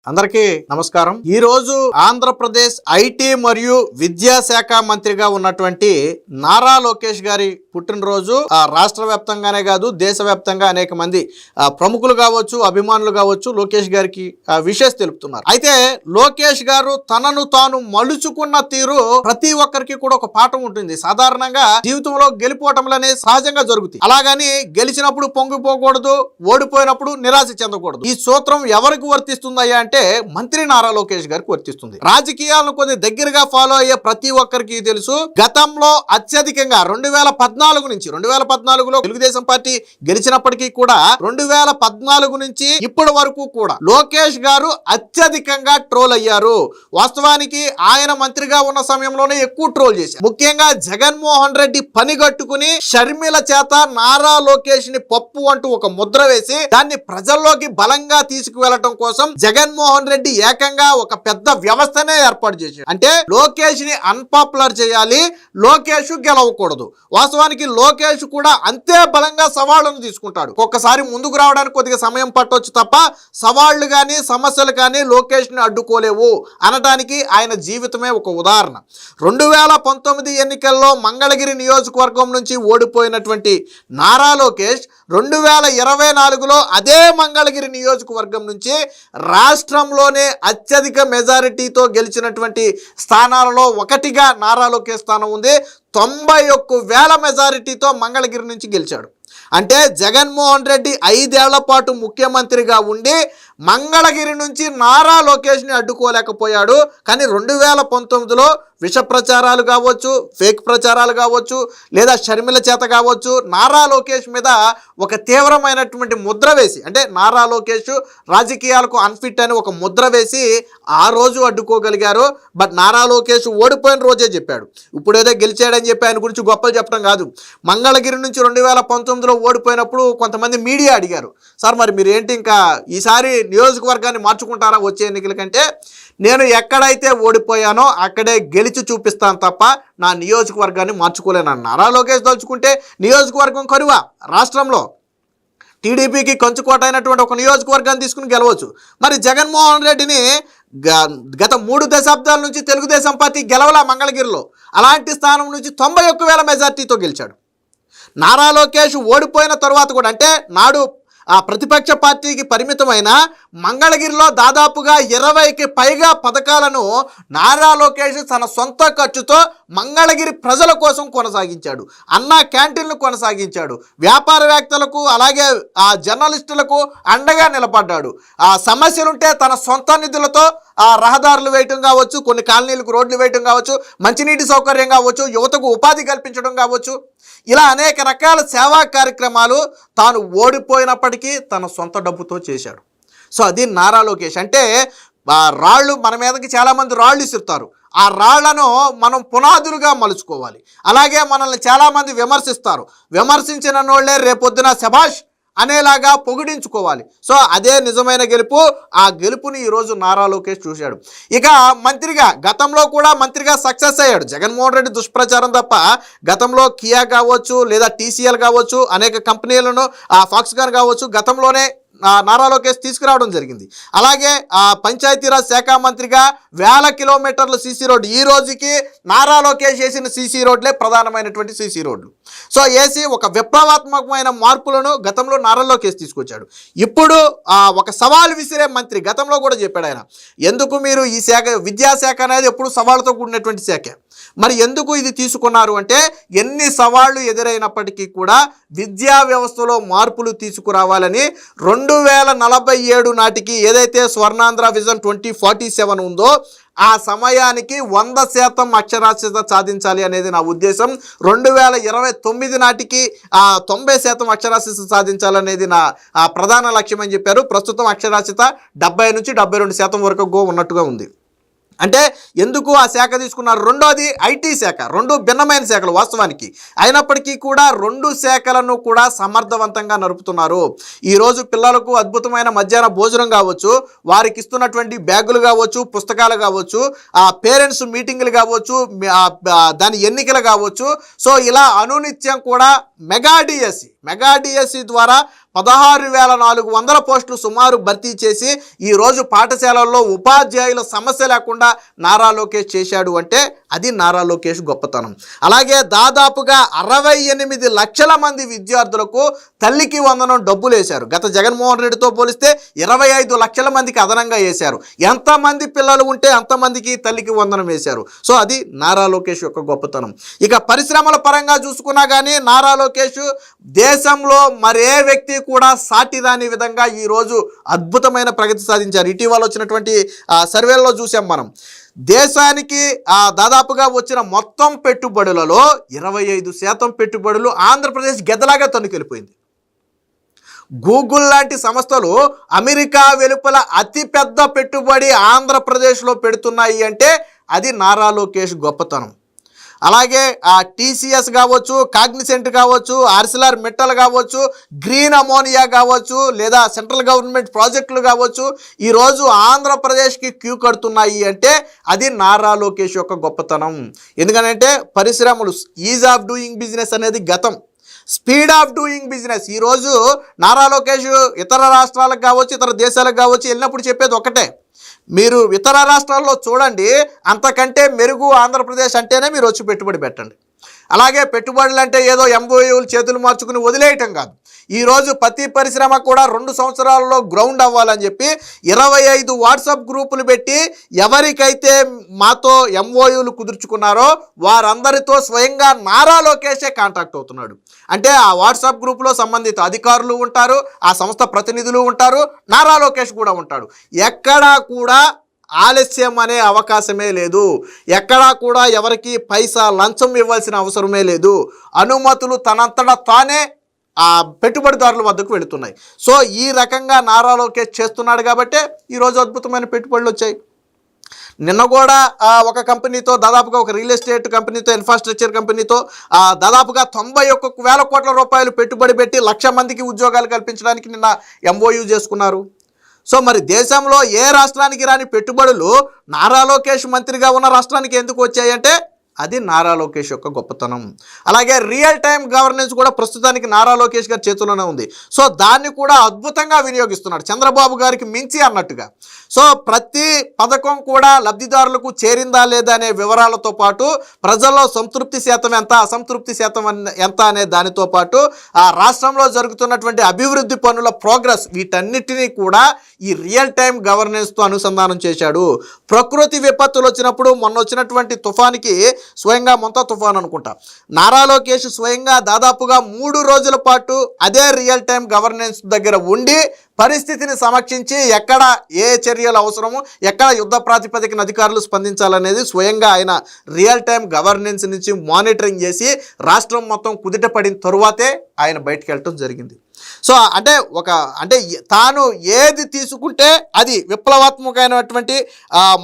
అందరికీ నమస్కారం. ఈ రోజు ఆంధ్రప్రదేశ్ ఐటీ మరియు విద్యాశాఖ మంత్రిగా ఉన్నటువంటి నారా లోకేష్ గారి పుట్టినరోజు. రాష్ట్ర వ్యాప్తంగానే కాదు, దేశవ్యాప్తంగా అనేక మంది ప్రముఖులు కావచ్చు, అభిమానులు కావచ్చు, లోకేష్ గారికి విషెస్ తెలుపుతున్నారు. అయితే లోకేష్ గారు తనను తాను మలుచుకున్న తీరు ప్రతి ఒక్కరికి కూడా ఒక పాఠం ఉంటుంది. సాధారణంగా జీవితంలో గెలిపోవటంలనే సహజంగా జరుగుతాయి. అలాగని గెలిచినప్పుడు పొంగిపోకూడదు, ఓడిపోయినప్పుడు నిరాశ చెందకూడదు. ఈ సూత్రం ఎవరికి వర్తిస్తుందయ్యా అంటే మంత్రి నారా లోకేష్ గారికి వర్తిస్తుంది. రాజకీయాలను కొద్ది దగ్గరగా ఫాలో అయ్యే ప్రతి ఒక్కరికి తెలుసు, గతంలో అత్యధికంగా 2014 నుంచి 2014లో తెలుగుదేశం పార్టీ గెలిచినప్పటికీ కూడా 2014 నుంచి ఇప్పటి వరకు కూడా లోకేష్ గారు అత్యధికంగా ట్రోల్ అయ్యారు. వాస్తవానికి ఆయన మంత్రిగా ఉన్న సమయంలోనే ఎక్కువ ట్రోల్ చేశారు. ముఖ్యంగా జగన్మోహన్ రెడ్డి పనిగట్టుకుని షర్మిల చేత నారా లోకేష్ ని పప్పు అంటూ ఒక ముద్ర వేసి దాన్ని ప్రజల్లోకి బలంగా తీసుకువెళ్లడం కోసం జగన్మోహన్ రెడ్డి ఏకంగా ఒక పెద్ద వ్యవస్థనే ఏర్పాటు చేశాడు. అంటే లోకేష్ ని అన్పాపులర్ చేయాలి, లోకేష్ గెలవకూడదు. వాస్తవానికి లోకేష్ కూడా అంతే బలంగా సవాళ్లను తీసుకుంటాడు. ఒక్కసారి ముందుకు రావడానికి కొద్దిగా సమయం పట్టొచ్చు తప్ప సవాళ్లు కానీ సమస్యలు కానీ లోకేష్ ని అడ్డుకోలేవు అనడానికి ఆయన జీవితమే ఒక ఉదాహరణ. 2019 ఎన్నికల్లో మంగళగిరి నియోజకవర్గం నుంచి ఓడిపోయినటువంటి నారా లోకేష్ 2024లో అదే మంగళగిరి నియోజకవర్గం నుంచి రాష్ట్రంలోనే అత్యధిక మెజారిటీతో గెలిచినటువంటి స్థానాలలో ఒకటిగా నారా లోకేష్ స్థానం ఉంది. 91,000 మెజారిటీతో మంగళగిరి నుంచి గెలిచాడు. అంటే జగన్మోహన్ రెడ్డి 5 ఏళ్ల పాటు ముఖ్యమంత్రిగా ఉండి మంగళగిరి నుంచి నారా లోకేష్ని అడ్డుకోలేకపోయాడు. కానీ 2019లో విష ప్రచారాలు కావచ్చు, ఫేక్ ప్రచారాలు కావచ్చు, లేదా షర్మిల చేత కావచ్చు, నారా లోకేష్ మీద ఒక తీవ్రమైనటువంటి ముద్ర వేసి, అంటే నారా లోకేష్ రాజకీయాలకు అన్ఫిట్ అని ఒక ముద్ర వేసి ఆ రోజు అడ్డుకోగలిగారు. బట్ నారా లోకేష్ ఓడిపోయిన రోజే చెప్పాడు, ఇప్పుడేదో గెలిచాడని చెప్పి ఆయన గురించి గొప్పలు చెప్పడం కాదు. మంగళగిరి నుంచి 2019లో ఓడిపోయినప్పుడు కొంతమంది మీడియా అడిగారు, సార్ మరి మీరు ఏంటి ఇంకా ఈసారి నియోజకవర్గాన్ని మార్చుకుంటారా వచ్చే ఎన్నికల కంటే? నేను ఎక్కడైతే ఓడిపోయానో అక్కడే గెలిచి చూపిస్తాను తప్ప నా నియోజకవర్గాన్ని మార్చుకోలేను. నారా లోకేష్ దలుచుకుంటే నియోజకవర్గం కరువా రాష్ట్రంలో టీడీపీకి కంచుకోట అయినటువంటి ఒక నియోజకవర్గాన్ని తీసుకుని గెలవచ్చు. మరి జగన్మోహన్ రెడ్డిని గత 3 దశాబ్దాల నుంచి తెలుగుదేశం పార్టీ గెలవలా మంగళగిరిలో. అలాంటి స్థానం నుంచి 91,000 మెజార్టీతో గెలిచాడు. నారా లోకేష్ ఓడిపోయిన తర్వాత కూడా, అంటే నాడు ఆ ప్రతిపక్ష పార్టీకి పరిమితమైన మంగళగిరిలో దాదాపుగా 20కి పైగా పథకాలను నారా లోకేష్ తన సొంత ఖర్చుతో మంగళగిరి ప్రజల కోసం కొనసాగించాడు. అన్నా క్యాంటీన్లు కొనసాగించాడు. వ్యాపారవేత్తలకు అలాగే ఆ జర్నలిస్టులకు అండగా నిలబడ్డాడు. ఆ సమస్యలుంటే తన సొంత నిధులతో ఆ రహదారులు వేయటం కావచ్చు, కొన్ని కాలనీలకు రోడ్లు వేయటం కావచ్చు, మంచినీటి సౌకర్యం కావచ్చు, యువతకు ఉపాధి కల్పించడం కావచ్చు, ఇలా అనేక రకాల సేవా కార్యక్రమాలు తాను ఓడిపోయినప్పటికీ తన సొంత డబ్బుతో చేశాడు. సో అది నారా లోకేష్. అంటే రాళ్ళు మన మీదకి చాలామంది రాళ్ళు ఇస్తున్నారు, ఆ రాళ్లను మనం పునాదులుగా మలుచుకోవాలి. అలాగే మనల్ని చాలామంది విమర్శిస్తారు, విమర్శించిన వాళ్ళే రేపొద్దున శభాష్ అనేలాగా పొగిడించుకోవాలి. సో అదే నిజమైన గెలుపు. ఆ గెలుపుని ఈరోజు నారా లోకేష్ చూశాడు. ఇక మంత్రిగా, గతంలో కూడా మంత్రిగా సక్సెస్ అయ్యాడు. జగన్మోహన్ రెడ్డి దుష్ప్రచారం తప్ప గతంలో కియా కావచ్చు, లేదా టీసీఎల్ కావచ్చు, అనేక కంపెనీలను ఫాక్స్కాన్ కావచ్చు గతంలోనే నారా లోకేష్ తీసుకురావడం జరిగింది. అలాగే పంచాయతీరాజ్ శాఖ మంత్రిగా 1000 కిలోమీటర్ల సీసీ రోడ్డు, ఈ రోజుకి నారా లోకేష్ వేసిన సీసీ రోడ్లే ప్రధానమైనటువంటి సీసీ రోడ్లు. సో వేసి ఒక విప్లవాత్మకమైన మార్పులను గతంలో నారా లోకేష్ తీసుకొచ్చాడు. ఇప్పుడు ఒక సవాల్ విసిరే మంత్రి, గతంలో కూడా చెప్పాడు ఆయన, ఎందుకు మీరు ఈ శాఖ, విద్యాశాఖ అనేది ఎప్పుడు సవాళ్ళతో కూడినటువంటి శాఖ, మరి ఎందుకు ఇది తీసుకున్నారు అంటే, ఎన్ని సవాళ్లు ఎదురైనప్పటికీ కూడా విద్యా వ్యవస్థలో మార్పులు తీసుకురావాలని 2047 నాటికి ఏదైతే స్వర్ణాంధ్ర విజన్ 2047 ఉందో ఆ సమయానికి 100% అక్షరాస్యత సాధించాలి అనేది నా ఉద్దేశం. 2029 నాటికి 90% అక్షరాస్యత సాధించాలనేది నా ప్రధాన లక్ష్యం అని చెప్పారు. ప్రస్తుతం అక్షరాస్యత 70 నుంచి 72% వరకు ఉన్నట్టుగా ఉంది. అంటే ఎందుకు ఆ శాఖ తీసుకున్నారు? రెండోది ఐటీ శాఖ. రెండు భిన్నమైన శాఖలు వాస్తవానికి, అయినప్పటికీ కూడా 2 శాఖలను కూడా సమర్థవంతంగా నడుపుతున్నారు. ఈరోజు పిల్లలకు అద్భుతమైన మధ్యాహ్న భోజనం కావచ్చు, వారికి ఇస్తున్నటువంటి బ్యాగులు కావచ్చు, పుస్తకాలు కావచ్చు, పేరెంట్స్ మీటింగులు కావచ్చు, దాని ఎన్నికలు కావచ్చు. సో ఇలా అనునిత్యం కూడా మెగా డిఎస్సి ద్వారా 16,400 పోస్టులు సుమారు భర్తీ చేసి ఈరోజు పాఠశాలల్లో ఉపాధ్యాయుల సమస్య లేకుండా నారా లోకేష్ చేశాడు అంటే అది నారా లోకేష్ గొప్పతనం. అలాగే దాదాపుగా 68 లక్షల మంది విద్యార్థులకు తల్లికి వందనం డబ్బులు వేశారు. గత జగన్మోహన్ రెడ్డితో పోలిస్తే 25 లక్షల మందికి అదనంగా వేశారు. ఎంతమంది పిల్లలు ఉంటే అంతమందికి తల్లికి వందనం వేశారు. సో అది నారా లోకేష్ యొక్క గొప్పతనం. ఇక పరిశ్రమల పరంగా చూసుకున్నా కానీ నారా లోకేష్ దేశంలో మరే వ్యక్తి కూడా సాటి రాని విధంగా ఈరోజు అద్భుతమైన ప్రగతి సాధించారు. ఇటీవల వచ్చినటువంటి సర్వేల్లో చూసాం మనం. దేశానికి దాదాపుగా వచ్చిన మొత్తం పెట్టుబడులలో 25% పెట్టుబడులు ఆంధ్రప్రదేశ్ గెదలాగా తన్నుకెళ్ళిపోయింది. గూగుల్ లాంటి సంస్థలు అమెరికా వెలుపల అతిపెద్ద పెట్టుబడి ఆంధ్రప్రదేశ్లో పెడుతున్నాయి అంటే అది నారా లోకేష్ గొప్పతనం. అలాగే టీసీఎస్ కావచ్చు, కాగ్నిసెంట్ కావచ్చు, ఆర్సిలర్ మెటల్ కావచ్చు, గ్రీన్ అమోనియా కావచ్చు, లేదా సెంట్రల్ గవర్నమెంట్ ప్రాజెక్టులు కావచ్చు, ఈరోజు ఆంధ్రప్రదేశ్కి క్యూ కడుతున్నాయి అంటే అది నారా లోకేష్ యొక్క గొప్పతనం. ఎందుకంటే పరిశ్రమలు, ఈజ్ ఆఫ్ డూయింగ్ బిజినెస్ అనేది గతం, స్పీడ్ ఆఫ్ డూయింగ్ బిజినెస్. ఈరోజు నారా లోకేష్ ఇతర రాష్ట్రాలకు కావచ్చు, ఇతర దేశాలకు కావచ్చు వెళ్ళినప్పుడు చెప్పేది ఒకటే, మీరు ఇతర రాష్ట్రాల్లో చూడండి, అంతకంటే మెరుగు ఆంధ్రప్రదేశ్ అంటేనే మీరు వచ్చి పెట్టుబడి పెట్టండి. అలాగే పెట్టుబడులు అంటే ఏదో ఎంఓయూలు చేతులు మార్చుకుని వదిలేయటం కాదు. ఈరోజు ప్రతి పరిశ్రమ కూడా 2 సంవత్సరాల్లో గ్రౌండ్ అవ్వాలని చెప్పి 25 వాట్సాప్ గ్రూపులు పెట్టి ఎవరికైతే మాతో ఎంఓయూలు కుదుర్చుకున్నారో వారందరితో స్వయంగా నారా లోకేషే కాంటాక్ట్ అవుతున్నాడు. అంటే ఆ వాట్సాప్ గ్రూపులో సంబంధిత అధికారులు ఉంటారు, ఆ సంస్థ ప్రతినిధులు ఉంటారు, నారా లోకేష్ కూడా ఉంటాడు. ఎక్కడా కూడా ఆలస్యం అనే అవకాశమే లేదు. ఎక్కడా కూడా ఎవరికి పైసా లంచం ఇవ్వాల్సిన అవసరమే లేదు. అనుమతులు తనంతటా తానే ఆ పెట్టుబడిదారుల వద్దకు వెళుతున్నాయి. సో ఈ రకంగా నారా లోకేష్ చేస్తున్నాడు కాబట్టే ఈరోజు అద్భుతమైన పెట్టుబడులు వచ్చాయి. నిన్న కూడా ఒక కంపెనీతో, దాదాపుగా ఒక రియల్ ఎస్టేట్ కంపెనీతో, ఇన్ఫ్రాస్ట్రక్చర్ కంపెనీతో దాదాపుగా 91,000 కోట్ల రూపాయలు పెట్టుబడి పెట్టి 1,00,000 మందికి ఉద్యోగాలు కల్పించడానికి నిన్న ఎంఓయూ చేసుకున్నారు. సో మరి దేశంలో ఏ రాష్ట్రానికి రాని పెట్టుబడులు నారా లోకేష్ మంత్రిగా ఉన్న రాష్ట్రానికి ఎందుకు వచ్చాయంటే అది నారా లోకేష్ యొక్క గొప్పతనం. అలాగే రియల్ టైం గవర్నెన్స్ కూడా ప్రస్తుతానికి నారా లోకేష్ గారి చేతిలోనే ఉంది. సో దాన్ని కూడా అద్భుతంగా వినియోగిస్తున్నాడు, చంద్రబాబు గారికి మించి అన్నట్టుగా. సో ప్రతి పథకం కూడా లబ్ధిదారులకు చేరిందా లేదా అనే వివరాలతో పాటు ప్రజల్లో సంతృప్తి శాతం ఎంత, అసంతృప్తి శాతం ఎంత అనే దానితో పాటు ఆ రాష్ట్రంలో జరుగుతున్నటువంటి అభివృద్ధి పనుల ప్రోగ్రెస్, వీటన్నిటినీ కూడా ఈ రియల్ టైం గవర్నెన్స్తో అనుసంధానం చేశాడు. ప్రకృతి విపత్తులు వచ్చినప్పుడు, మొన్న వచ్చినటువంటి తుఫానికి స్వయంగా మొంతా తుఫాన్ అనుకుంటా, నారా లోకేష్ స్వయంగా దాదాపుగా 3 రోజుల పాటు అదే రియల్ టైం గవర్నెన్స్ దగ్గర ఉండి పరిస్థితిని సమీక్షించి ఎక్కడ ఏ చర్యలు అవసరమో, ఎక్కడ యుద్ధ ప్రాతిపదికన అధికారులు స్పందించాలనేది స్వయంగా ఆయన రియల్ టైం గవర్నెన్స్ నుంచి మానిటరింగ్ చేసి రాష్ట్రం మొత్తం కుదిట పడిన తరువాతే ఆయన బయటకు వెళ్ళటం జరిగింది. సో అంటే తాను ఏది తీసుకుంటే అది విప్లవాత్మకమైనటువంటి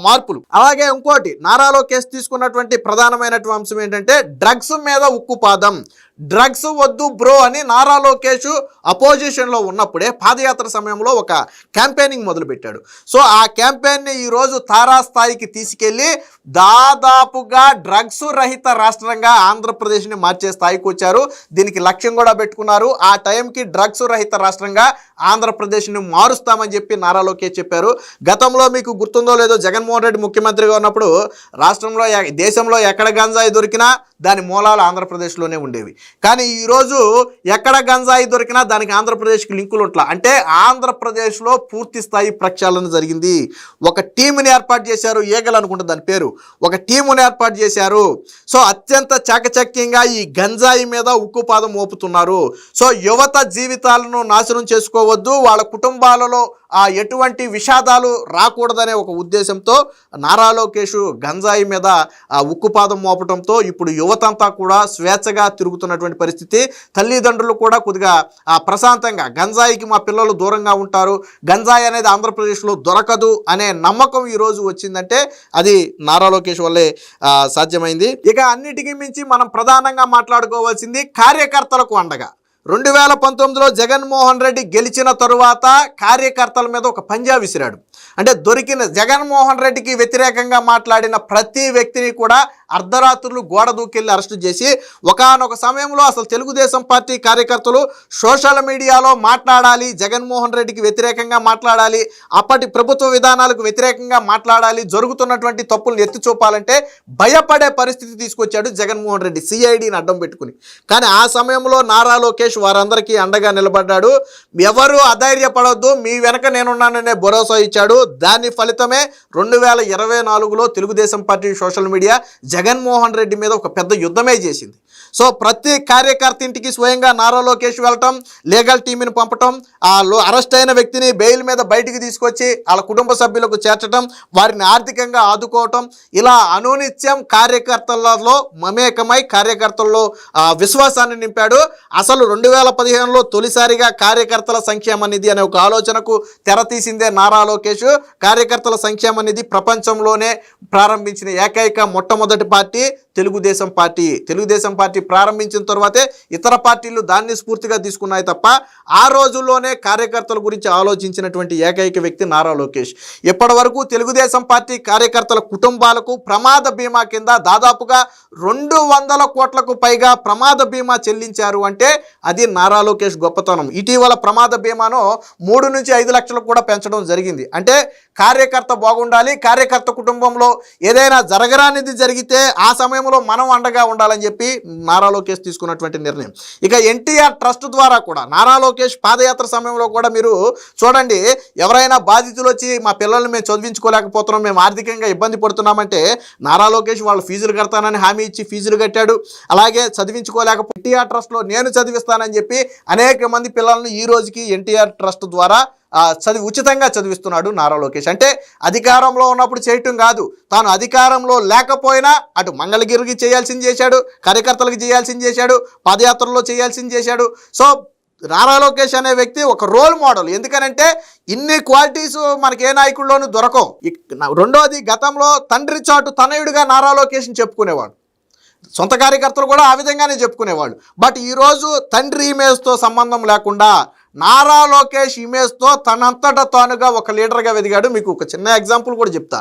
మార్పులు. అలాగే ఇంకోటి, నారా లోకేష్ తీసుకున్నటువంటి ప్రధానమైనటువంటి అంశం ఏంటంటే డ్రగ్స్ మీద ఉక్కుపాదం. డ్రగ్స్ వద్దు బ్రో అని నారా లోకేష్ అపోజిషన్లో ఉన్నప్పుడే పాదయాత్ర సమయంలో ఒక క్యాంపెయినింగ్ మొదలుపెట్టాడు. సో ఆ క్యాంపెయిన్ని ఈరోజు తారాస్థాయికి తీసుకెళ్ళి దాదాపుగా డ్రగ్స్ రహిత రాష్ట్రంగా ఆంధ్రప్రదేశ్ని మార్చే స్థాయికి వచ్చారు. దీనికి లక్ష్యం కూడా పెట్టుకున్నారు. ఆ టైంకి డ్రగ్స్ రహిత రాష్ట్రంగా ఆంధ్రప్రదేశ్ని మారుస్తామని చెప్పి నారా లోకేష్ చెప్పారు. గతంలో మీకు గుర్తుందో లేదో, జగన్మోహన్ రెడ్డి ముఖ్యమంత్రిగా ఉన్నప్పుడు రాష్ట్రంలో, దేశంలో ఎక్కడ గంజాయి దొరికినా దాని మూలాలు ఆంధ్రప్రదేశ్లోనే ఉండేవి. కానీ ఈరోజు ఎక్కడ గంజాయి దొరికినా దానికి ఆంధ్రప్రదేశ్కి లింకులు ఉంట్లా. అంటే ఆంధ్రప్రదేశ్లో పూర్తి స్థాయి ప్రక్షాళన జరిగింది. ఒక టీముని ఏర్పాటు చేశారు, ఏగలు అనుకుంటా దాని పేరు, ఒక టీముని ఏర్పాటు చేశారు. సో అత్యంత చాకచక్యంగా ఈ గంజాయి మీద ఉక్కుపాదం మోపుతున్నారు. సో యువత జీవితాలను నాశనం చేసుకోవద్దు, వాళ్ళ కుటుంబాలలో ఎటువంటి విషాదాలు రాకూడదనే ఒక ఉద్దేశంతో నారా లోకేష్ గంజాయి మీద ఉక్కుపాదం మోపడంతో ఇప్పుడు యువతంతా కూడా స్వేచ్ఛగా తిరుగుతున్నటువంటి పరిస్థితి. తల్లిదండ్రులు కూడా కొద్దిగా ప్రశాంతంగా, గంజాయికి మా పిల్లలు దూరంగా ఉంటారు, గంజాయి అనేది ఆంధ్రప్రదేశ్లో దొరకదు అనే నమ్మకం ఈరోజు వచ్చిందంటే అది నారా లోకేష్ వల్లే సాధ్యమైంది. ఇక అన్నిటికీ మించి మనం ప్రధానంగా మాట్లాడుకోవాల్సింది కార్యకర్తలకు అండగా. 2019లో జగన్మోహన్ రెడ్డి గెలిచిన తరువాత కార్యకర్తల మీద ఒక పంజా విసిరాడు. అంటే దొరికిన జగన్మోహన్ రెడ్డికి వ్యతిరేకంగా మాట్లాడిన ప్రతి వ్యక్తిని కూడా అర్ధరాత్రులు గోడ దూకెళ్ళి అరెస్టు చేసి ఒకానొక సమయంలో అసలు తెలుగుదేశం పార్టీ కార్యకర్తలు సోషల్ మీడియాలో మాట్లాడాలి, జగన్మోహన్ రెడ్డికి వ్యతిరేకంగా మాట్లాడాలి, అప్పటి ప్రభుత్వ విధానాలకు వ్యతిరేకంగా మాట్లాడాలి, జరుగుతున్నటువంటి తప్పులను ఎత్తి చూపాలంటే భయపడే పరిస్థితి తీసుకొచ్చాడు జగన్మోహన్ రెడ్డి సిఐడిని అడ్డం పెట్టుకుని. కానీ ఆ సమయంలో నారా లోకేష్ వారందరికీ అండగా నిలబడ్డాడు. ఎవరు అధైర్యపడొద్దు, మీ వెనక నేనున్నాననే భరోసా ఇచ్చాడు. దాని ఫలితమే 2024లో Telugu Desam party social media Jaganmohan Reddy మీద ఒక పెద్ద యుద్ధమే చేసింది. సో ప్రతి కార్యకర్త ఇంటికి స్వయంగా నారా లోకేష్ వెళ్ళటం, లీగల్ టీంని పంపటం, అరెస్ట్ అయిన వ్యక్తిని బెయిల్ మీద బయటికి తీసుకొచ్చి వాళ్ళ కుటుంబ సభ్యులకు చేర్చడం, వారిని ఆర్థికంగా ఆదుకోవటం, ఇలా అనునిత్యం కార్యకర్తలలో మమేకమై కార్యకర్తల్లో విశ్వాసాన్ని నింపాడు. అసలు 2015లో తొలిసారిగా కార్యకర్తల సంక్షేమ నిధి అనే ఒక ఆలోచనకు తెరతీసిందే నారా లోకేష్. కార్యకర్తల సంక్షేమ నిధి ప్రపంచంలోనే ప్రారంభించిన ఏకైక మొట్టమొదటి party Telugu Desam party. Telugu Desam party ప్రారంభించిన తర్వాతే ఇతర పార్టీలు దాన్ని స్ఫూర్తిగా తీసుకున్నాయి తప్ప ఆ రోజుల్లోనే కార్యకర్తల గురించి ఆలోచించినటువంటి ఏకైక వ్యక్తి నారా లోకేష్. ఇప్పటి వరకు తెలుగుదేశం పార్టీ కార్యకర్తల కుటుంబాలకు ప్రమాద బీమా కింద దాదాపుగా 200 కోట్లకు పైగా ప్రమాద బీమా చెల్లించారు అంటే అది నారా లోకేష్ గొప్పతనం. ఇటీవల ప్రమాద బీమాను 3 నుంచి 5 లక్షలకు కూడా పెంచడం జరిగింది. అంటే కార్యకర్త బాగుండాలి, కార్యకర్త కుటుంబంలో ఏదైనా జరగరానిది జరిగితే ఆ సమయంలో మనం అండగా ఉండాలని చెప్పి నారా లోకేష్ తీసుకున్నటువంటి నిర్ణయం. ఇక ఎన్టీఆర్ ట్రస్ట్ ద్వారా కూడా నారా లోకేష్ పాదయాత్ర సమయంలో కూడా మీరు చూడండి, ఎవరైనా బాధితులు వచ్చి మా పిల్లల్ని మేము చదివించుకోలేకపోతున్నాం, మేము ఆర్థికంగా ఇబ్బంది పడుతున్నామంటే నారా లోకేష్ వాళ్ళ ఫీజులు కడతానని హామీ ఇచ్చి ఫీజులు కట్టాడు. అలాగే చదివించుకోలేకపోతే ఎన్టీఆర్ ట్రస్ట్లో నేను చదివిస్తానని చెప్పి అనేక మంది పిల్లలను ఈ రోజుకి ఎన్టీఆర్ ట్రస్ట్ ద్వారా ఉచితంగా చదివిస్తున్నాడు నారా లోకేష్. అంటే అధికారంలో ఉన్నప్పుడు చేయటం కాదు, తాను అధికారంలో లేకపోయినా అటు మంగళగిరికి చేయాల్సింది చేశాడు, కార్యకర్తలకు చేయాల్సింది చేశాడు, పాదయాత్రలో చేయాల్సింది చేశాడు. సో నారా లోకేష్ అనే వ్యక్తి ఒక రోల్ మోడల్. ఎందుకనంటే ఇన్ని క్వాలిటీస్ మనకి ఏ నాయకుల్లోనూ దొరకవు. రెండోది, గతంలో తండ్రి చాటు తనయుడిగా నారా లోకేష్ని చెప్పుకునేవాడు, సొంత కార్యకర్తలు కూడా ఆ విధంగానే చెప్పుకునేవాళ్ళు. బట్ ఈరోజు తండ్రి ఇమేజ్తో సంబంధం లేకుండా నారా లోకేష్ ఇమేజ్తో తనంతటా తానుగా ఒక లీడర్గా ఎదిగాడు. మీకు ఒక చిన్న ఎగ్జాంపుల్ కూడా చెప్తా.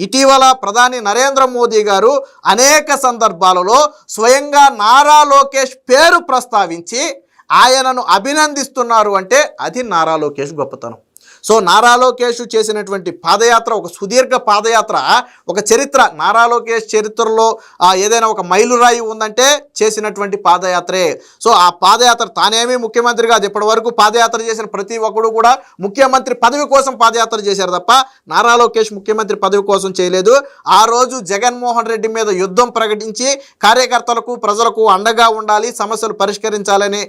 ఇటీవల ప్రధాని నరేంద్ర మోదీ గారు అనేక సందర్భాలలో స్వయంగా నారా లోకేష్ పేరు ప్రస్తావించి ఆయనను అభినందిస్తున్నారు అంటే అది నారా లోకేష్ గొప్పతనం. సో నారా లోకేష్ చేసినటువంటి పాదయాత్ర ఒక సుదీర్ఘ పాదయాత్ర, ఒక చరిత్ర. నారా లోకేష్ చరిత్రలో ఏదైనా ఒక మైలురాయి ఉందంటే చేసినటువంటి పాదయాత్రే. సో ఆ పాదయాత్ర తానేమీ ముఖ్యమంత్రి కాదు, ఇప్పటి వరకు పాదయాత్ర చేసిన ప్రతి ఒక్కడు కూడా ముఖ్యమంత్రి పదవి కోసం పాదయాత్ర చేశారు తప్ప నారా లోకేష్ ముఖ్యమంత్రి పదవి కోసం చేయలేదు. ఆ రోజు జగన్మోహన్ రెడ్డి మీద యుద్ధం ప్రకటించి కార్యకర్తలకు ప్రజలకు అండగా ఉండాలి, సమస్యలు పరిష్కరించాలని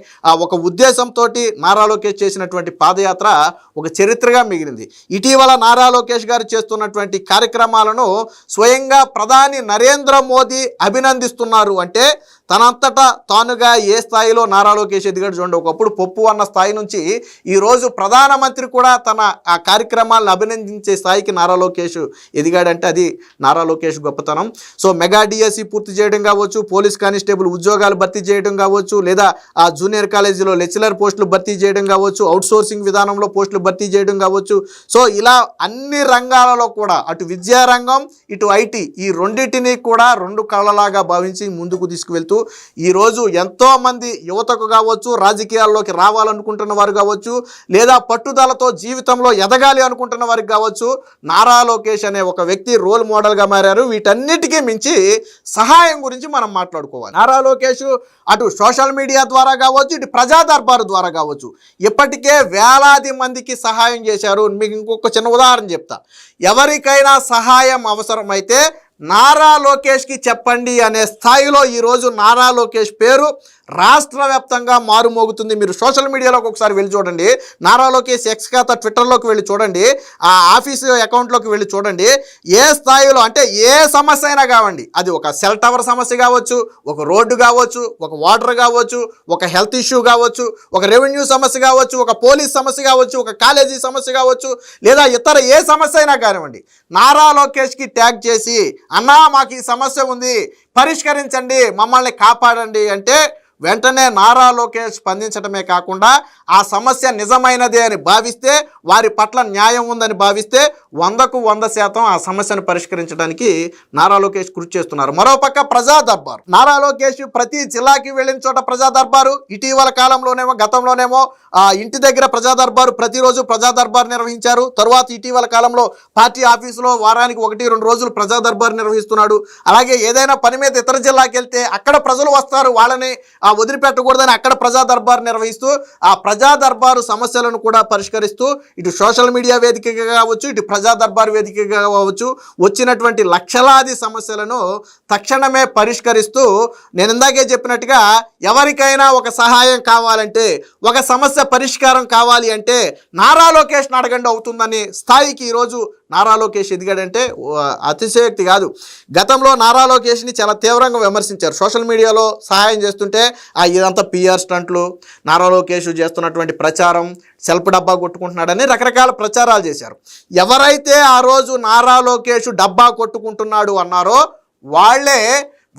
ఒక ఉద్దేశంతో నారా లోకేష్ చేసినటువంటి పాదయాత్ర ఒక చరిత్రగా మిగిలింది. ఇటీవల నారా లోకేష్ గారు చేస్తున్నటువంటి కార్యక్రమాలను స్వయంగా ప్రధాని నరేంద్ర మోదీ అభినందిస్తున్నారు అంటే తనంతటా తానుగా ఏ స్థాయిలో నారా లోకేష్ ఎదిగాడు చూడండి. ఒకప్పుడు పప్పు అన్న స్థాయి నుంచి ఈరోజు ప్రధానమంత్రి కూడా తన ఆ కార్యక్రమాలను అభినందించే స్థాయికి నారా లోకేష్ ఎదిగాడంటే అది నారా లోకేష్ గొప్పతనం. సో మెగా డిఎస్సి పూర్తి చేయడం కావచ్చు, పోలీస్ కానిస్టేబుల్ ఉద్యోగాలు భర్తీ చేయడం కావచ్చు, లేదా ఆ జూనియర్ కాలేజీలో లెక్చరర్ పోస్టులు భర్తీ చేయడం కావచ్చు, అవుట్సోర్సింగ్ విధానంలో పోస్టులు భర్తీ చేయడం కావచ్చు. సో ఇలా అన్ని రంగాలలో కూడా అటు విద్యారంగం ఇటు ఐటీ ఈ రెండింటినీ కూడా రెండు కళ్ళలాగా భావించి ముందుకు తీసుకువెళ్తూ ఈరోజు ఎంతోమంది యువతకు కావచ్చు, రాజకీయాల్లోకి రావాలనుకుంటున్న వారు కావచ్చు, లేదా పట్టుదలతో జీవితంలో ఎదగాలి అనుకుంటున్న వారికి కావచ్చు, నారా లోకేష్ అనే ఒక వ్యక్తి రోల్ మోడల్గా మారారు. వీటన్నిటికీ మించి సహాయం గురించి మనం మాట్లాడుకోవాలి. నారా లోకేష్ అటు సోషల్ మీడియా ద్వారా కావచ్చు, ఇటు ప్రజా దర్బారు ద్వారా కావచ్చు ఇప్పటికే వేలాది మందికి సహాయం చేశారు. మీకు ఇంకొక చిన్న ఉదాహరణ చెప్తా. ఎవరికైనా సహాయం అవసరమైతే నారా లోకేష్కి చెప్పండి అనే స్థాయిలో ఈరోజు నారా లోకేష్ పేరు రాష్ట్ర వ్యాప్తంగా మారుమోగుతుంది. మీరు సోషల్ మీడియాలోకి ఒకసారి వెళ్ళి చూడండి, నారా లోకేష్ ఎక్స్ ఖాతా ట్విట్టర్లోకి వెళ్ళి చూడండి, ఆ ఆఫీసు అకౌంట్లోకి వెళ్ళి చూడండి. ఏ స్థాయిలో అంటే ఏ సమస్య అయినా కావండి, అది ఒక సెల్ టవర్ సమస్య కావచ్చు, ఒక రోడ్డు కావచ్చు, ఒక వాటర్ కావచ్చు, ఒక హెల్త్ ఇష్యూ కావచ్చు, ఒక రెవెన్యూ సమస్య కావచ్చు, ఒక పోలీస్ సమస్య కావచ్చు, ఒక కాలేజీ సమస్య కావచ్చు, లేదా ఇతర ఏ సమస్య అయినా కానివ్వండి, నారా లోకేష్కి ట్యాగ్ చేసి అన్నా మాకు ఈ సమస్య ఉంది పరిష్కరించండి, మమ్మల్ని కాపాడండి అంటే వెంటనే నారా లోకేష్ స్పందించడమే కాకుండా ఆ సమస్య నిజమైనదే అని భావిస్తే, వారి పట్ల న్యాయం ఉందని భావిస్తే 100కు 100% ఆ సమస్యను పరిష్కరించడానికి నారా లోకేష్ కృషి చేస్తున్నారు. మరోపక్క ప్రజా దర్బారు, నారా లోకేష్ ప్రతి జిల్లాకి వెళ్ళిన చోట ప్రజా దర్బారు, ఇటీవల కాలంలోనేమో గతంలోనేమో ఇంటి దగ్గర ప్రజా దర్బారు, ప్రతిరోజు ప్రజా దర్బారు నిర్వహించారు. తరువాత ఇటీవల కాలంలో పార్టీ ఆఫీసులో వారానికి 1-2 రోజులు ప్రజా దర్బారు నిర్వహిస్తున్నాడు. అలాగే ఏదైనా పని మీద ఇతర జిల్లాకి వెళ్తే అక్కడ ప్రజలు వస్తారు, వాళ్ళని వదిలిపెట్టకూడదని అక్కడ ప్రజా దర్బారు నిర్వహిస్తూ ఆ ప్రజా దర్బారు సమస్యలను కూడా పరిష్కరిస్తూ ఇటు సోషల్ మీడియా వేదికగా కావచ్చు, ఇటు ప్రజా దర్బారు వేదికగా కావచ్చు, వచ్చినటువంటి లక్షలాది సమస్యలను తక్షణమే పరిష్కరిస్తూ, నేను ఇందాకే చెప్పినట్టుగా ఎవరికైనా ఒక సహాయం కావాలంటే, ఒక సమస్య పరిష్కారం కావాలి అంటే నారా లోకేష్ని అడగండి అవుతుందని స్థాయికి ఈరోజు నారా లోకేష్ ఎదిగాడంటే అతిశయోక్తి కాదు. గతంలో నారా లోకేష్ని చాలా తీవ్రంగా విమర్శించారు. సోషల్ మీడియాలో సహాయం చేస్తుంటే ఇదంతా పిఆర్ స్టంట్లు, నారా లోకేష్ చేస్తున్నటువంటి ప్రచారం, సెల్ఫ్ డబ్బా కొట్టుకుంటున్నాడని రకరకాల ప్రచారాలు చేశారు. ఎవరైతే ఆ రోజు నారా లోకేష్ డబ్బా కొట్టుకుంటున్నాడు అన్నారో వాళ్ళే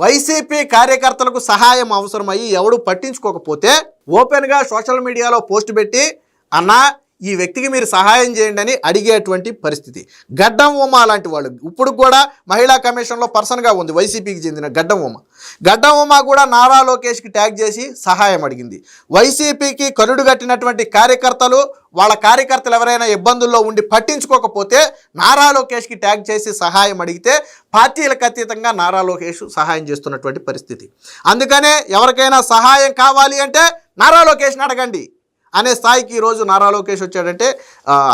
వైసీపీ కార్యకర్తలకు సహాయం అవసరమయ్యి ఎవడు పట్టించుకోకపోతే ఓపెన్గా సోషల్ మీడియాలో పోస్ట్ పెట్టి అన్నా ఈ వ్యక్తికి మీరు సహాయం చేయండి అని అడిగేటువంటి పరిస్థితి. గడ్డం ఉమ లాంటి వాళ్ళు ఇప్పుడు కూడా మహిళా కమిషన్లో పర్సన్గా ఉంది, వైసీపీకి చెందిన గడ్డం ఉమ కూడా నారా లోకేష్కి ట్యాగ్ చేసి సహాయం అడిగింది. వైసీపీకి కరుడు కట్టినటువంటి కార్యకర్తలు, వాళ్ళ కార్యకర్తలు ఎవరైనా ఇబ్బందుల్లో ఉండి పట్టించుకోకపోతే నారా లోకేష్కి ట్యాగ్ చేసి సహాయం అడిగితే పార్టీలకు అతీతంగా నారా లోకేష్ సహాయం చేస్తున్నటువంటి పరిస్థితి. అందుకనే ఎవరికైనా సహాయం కావాలి అంటే నారా లోకేష్ని అడగండి అనే స్థాయికి ఈరోజు నారా లోకేష్ వచ్చాడంటే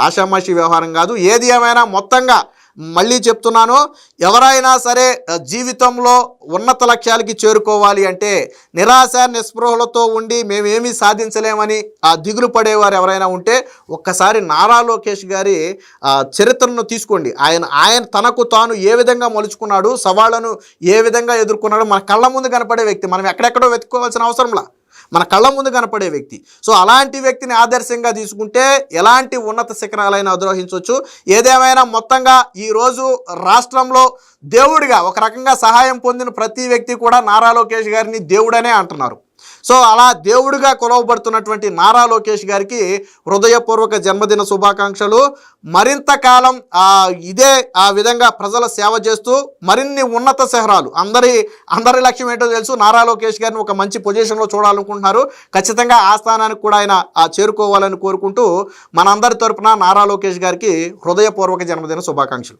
ఆషామాషి వ్యవహారం కాదు. ఏది ఏమైనా మొత్తంగా మళ్ళీ చెప్తున్నాను, ఎవరైనా సరే జీవితంలో ఉన్నత లక్ష్యాలకి చేరుకోవాలి అంటే నిరాశ నిస్పృహలతో ఉండి మేమేమీ సాధించలేమని దిగులు పడేవారు ఎవరైనా ఉంటే ఒక్కసారి నారా లోకేష్ గారి చరిత్రను తీసుకోండి. ఆయన తనకు తాను ఏ విధంగా మలుచుకున్నాడు, సవాళ్లను ఏ విధంగా ఎదుర్కొన్నాడు, మన కళ్ళ ముందు కనపడే వ్యక్తి. మనం ఎక్కడెక్కడో వెతుక్కోవాల్సిన అవసరంలా, మన కళ్ళ ముందు కనపడే వ్యక్తి. సో అలాంటి వ్యక్తిని ఆదర్శంగా తీసుకుంటే ఎలాంటి ఉన్నత శిఖరాలైనా అధిరోహించవచ్చు. ఏదేమైనా మొత్తంగా ఈరోజు రాష్ట్రంలో దేవుడిగా ఒక రకంగా సహాయం పొందిన ప్రతి వ్యక్తి కూడా నారా లోకేష్ గారిని దేవుడనే అంటున్నారు. సో అలా దేవుడిగా కొలవబడుతున్నటువంటి నారా లోకేష్ గారికి హృదయపూర్వక జన్మదిన శుభాకాంక్షలు. మరింత కాలం ఇదే విధంగా ప్రజల సేవ చేస్తూ మరిన్ని ఉన్నత శిఖరాలు, అందరి లక్ష్యం ఏంటో తెలుసు, నారా లోకేష్ గారిని ఒక మంచి పొజిషన్లో చూడాలనుకుంటున్నారు. ఖచ్చితంగా ఆ స్థానానికి కూడా ఆయన చేరుకోవాలని కోరుకుంటూ మనందరి తరపున నారా లోకేష్ గారికి హృదయపూర్వక జన్మదిన శుభాకాంక్షలు.